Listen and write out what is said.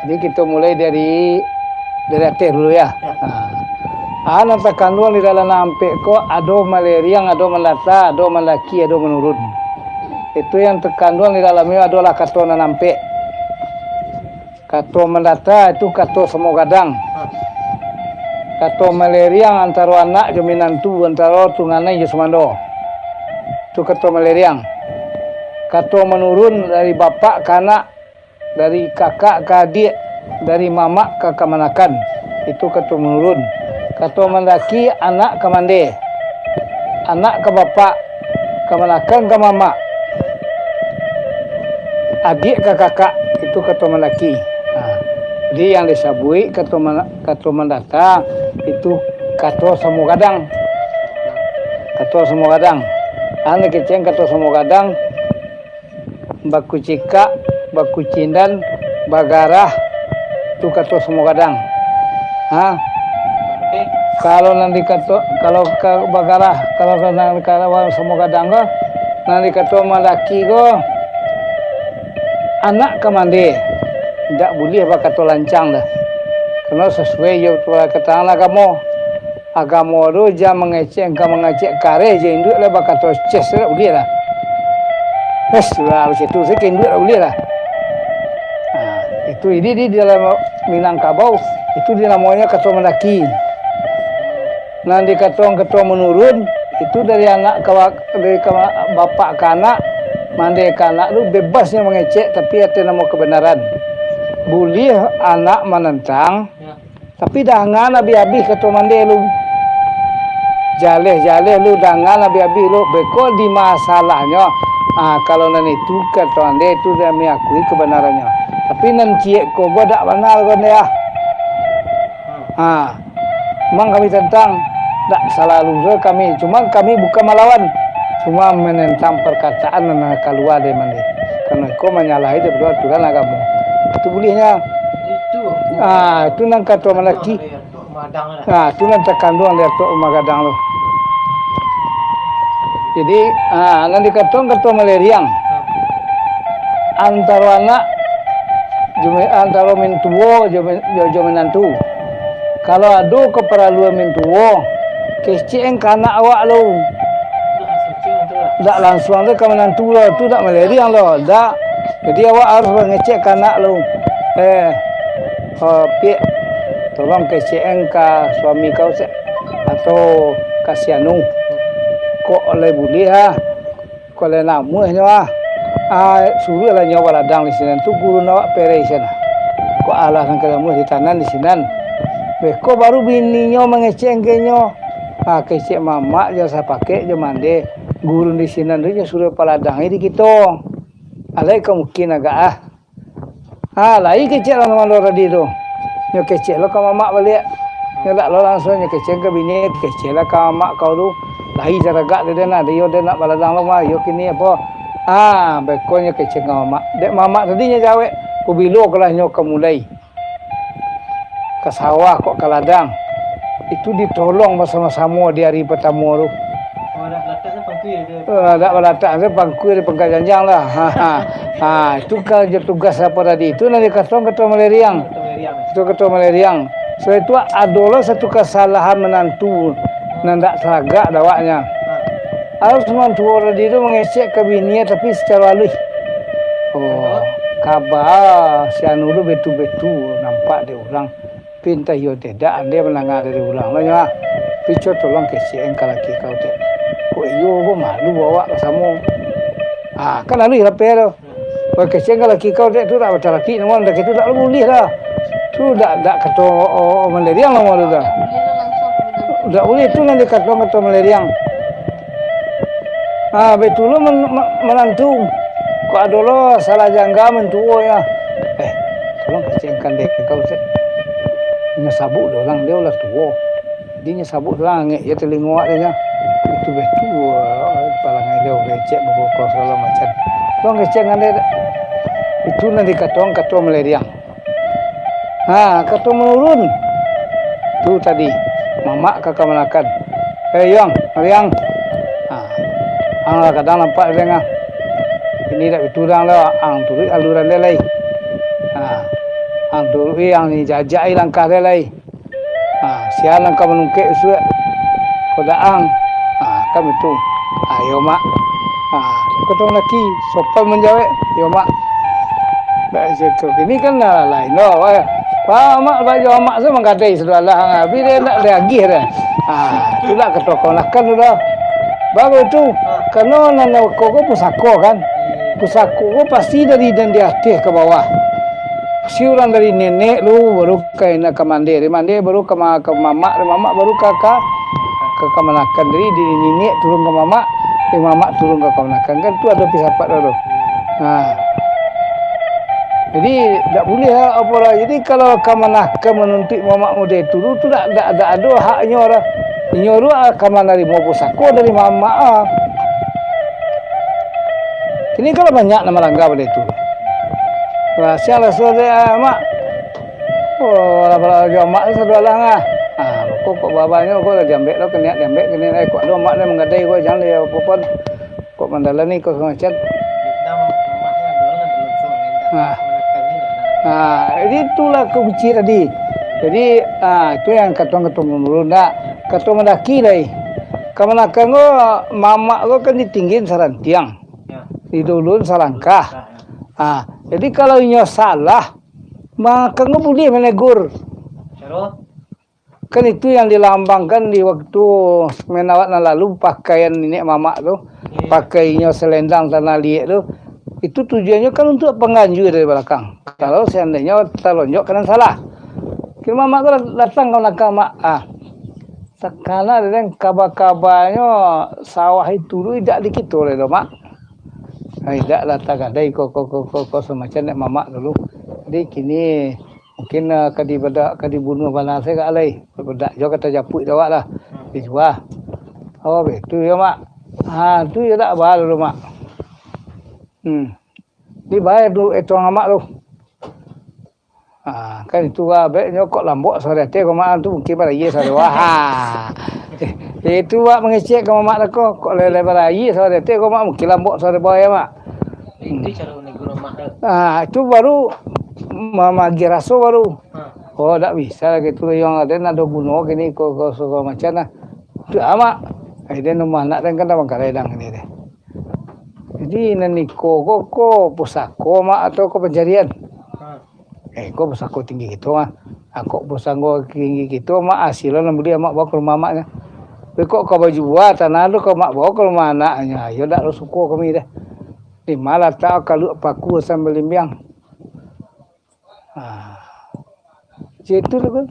Jadi kita mulai dari atas dulu ya. Anak kandung di dalam nampe ko ado maleriang, ado melata, ado melaki, ado menurun. Itu yang terkandung di dalamnya adalah kato nampe. Kato melata itu kato semua gadang. Kato maleriang antara anak je minantu antara tunganai je semando. Itu kato maleriang. Kato menurun dari bapak ke anak, dari kakak ke adik, dari mamak ke kemanakan. Itu kato menurun. Kato mendaki anak ke mande. Anak ke bapak, kemanakan ke mamak. Adik ke kakak, itu kato mendaki. Jadi yang disabui kato mendata itu kato semua gadang. Kato semua gadang. Anak keceng kato semua gadang. Baku cika, baku cindan, bagarah, itu kato semua gadang. Kalau nanti kato, kalau ke bagarah, kalau semua gadang ko, nanti kato malaki ko, anak ke mande. Tidak boleh apa kato lancang dah. Karena sesuai je kata agama. Agama tu jangan mengecek kare je induk lah kato ces lah boleh lah. Lah situ saya induk lah boleh lah. Itu ini di dalam Minangkabau itu dinamanya kato mendaki. Nanti kato menurun itu dari anak dari bapak ke anak, mande ke anak tu bebasnya mengecek tapi ada nama kebenaran. Boleh anak menentang, tapi jangan habis-habis kato mande lu. Jaleh lu jangan habis-habis lu. Beko di masalahnya. Kalau nanti itu kato mande itu dia mengakui kebenarannya. Tapi nanti ko bodak benar kan ya. Memang kami tentang tak salah lurus kami. Cuma kami bukan melawan. Cuma menentang perkataan dan keluar dari mandi. Karena ko menyalahi daripada aturan agama. Itu bolehnya. Itu nang kato malaki. Itu nang terkandung dari tok rumah gadang lo. Jadi nanti kato meleriang. Antara anak antara mintuo jo menantu. Kalau adu keperluan mintuo, keceng kanak awak lo. Tak langsung tu ke menantu lo, tu tak meleriang lo, tak. Jadi awak harus mengecek kanak lo. Pik, tolong keceng ke suami kau atau kasianu. Kok oleh boleh kok oleh namuhnya suruh lah nyawa ladang di sini. Tu guru nawak perai sana. Kok Allah sang kelamu di tanah di sini. Beko baru bininya mengeceng kenyo. Kecek mamak je saya pakai je mande. Guru di sini tu je suruh paladang di kita. Alai kau mungkin agak lai kecek lah nama tadi tu. Nyo kecek lo ke mamak balik. Nyo tak lo langsung nyo kecek ke bini. Kecek lah ke mamak kau tu. Lai cara gak dia nak. Dia nak paladang lo mah. Yo kini apa. Bekonya kecek ke mamak. Dek mamak tadi nyo jawab. Kubilo kelah nyo kemulai. Ke sawah kok ke ladang. Itu ditolong bersama-sama di hari pertama tu. Tak belatak tu pangku di pengkajanjang lah. Itu kan tugas apa tadi. Itu nanti ketua meleriang. Itu ketua meleriang. So itu adalah satu kesalahan menantu. Nandak seragak dawaknya. Harus menantu tadi itu mengecek ke bini tapi secara halus. Kabar si anu tu betul-betul nampak dia orang. Pinta yo tidak dia menanggar dari ulang lah. Picu tolong kecek kalau kau tu. Yo malu bawa sama. Kan lalu rapi tu. Keceng kalau kau tu tak betul rapi namun dah itu tak boleh lah. Tu tak kata meleriang nama tu dah. Tak boleh tu nanti kata meleriang. Betul menantu. Kau adalah salah jangka mentua ya. Tolong kecengkan dia kau tu. Nya sabuk dia orang dia lah tua. Dia sabuk orang ngek dia telinga dia. Itu betul palangai dia recek beberapa segala macam. Tong recek ngande itu nanti kata meleriang. Kata menurun. Tu tadi mamak kakak melakan. Yang, meriang. Ang kadang nampak dia Ini tak betul dah ang tu aluran dia lain. Ang dulu yang ni jajak langkah dia lai. Siang langkah menungkek suat. Kodaang. Kami tu. Ayo mak. Kotong laki sopan menjawab. Yo mak. Dak situ. Ini kan lain no. Pak mak baju mak tu mengkatai sedalah. Tapi dia nak lagi dah. Itulah ketokong lakan tu dah. Baru tu karena nana koko pusako kan. Pusako pasti dari dan di atas ke bawah. Siuran dari nenek lu baru ke nak ke mandi baru ke mamak baru ke kemanakan dari nenek turun ke mamak mamak turun ke kemanakan kan tu ada pisapat tu. Jadi tak boleh apa lah. Jadi kalau kemanakan menuntut mamak muda itu tu tak ada haknya orang. Nyoru kaman dari mau pusako dari mamak. Ini kalau banyak nama langgar pada itu. Sialah sudah mak. Kalau mak sudah lah. Kok babanya kok dah diambil lo kena diambil kena kok lo mak dia menggadai kok jangan dia popon. Kok mandala ni kok macam. Jadi itulah kunci tadi. Jadi itu yang ketong dulu nak ketong mendaki lagi. Kemanakan lo mamak lo kan ditinggiin sarantiang. Di dulu salangkah. Jadi kalau inyo salah, maka nggak boleh menegur. Kan itu yang dilambangkan di waktu menawat lalu pakaian nenek mamak tu, pakainya selendang tanah liat tu, itu tujuannya kan untuk penganjur dari belakang. Kalau seandainya terlonjok kena salah, kira mamak tu datang ke belakang mak. Sekala dengan kabar-kabarnya sawah itu tu tidak dikit oleh mak. Tidak datang ada kok semacam nek mamak dulu. Jadi kini mungkin kadi bedak kadi bunuh bana saya kat alai. Bedak jo kata japuk dawak lah. Dijual. Oh betul ya mak. Tu ya tak bahal dulu mak. Di bayar dulu itu ngamak tu. Kan itu baiknya kok lambok sore teh kok mak tu mungkin pada ye sore wah. Itu mak mengecek ke mak aku kok lele pada ye sore teh kok mak mungkin lambok sore bawah ya mak. Itu cara menegur mak. Itu baru mama giraso baru. Oh tak bisa gitu yang ada nado bunuh gini kok macam nah. Tu amak. Dia rumah nak dan kan bang kaledang ni deh. Jadi nani koko pusako mak atau ko pencarian. Kok pusako tinggi gitu mah. Aku pusako tinggi gitu mak asilan beli mak bawa ke rumah maknya. Kok kau baju buat tanah lu kau mak bawa ke rumah anaknya. Ya dak lu suko kami dah. Di malah tak kalau paku sambil limbiang. Situ tu kan.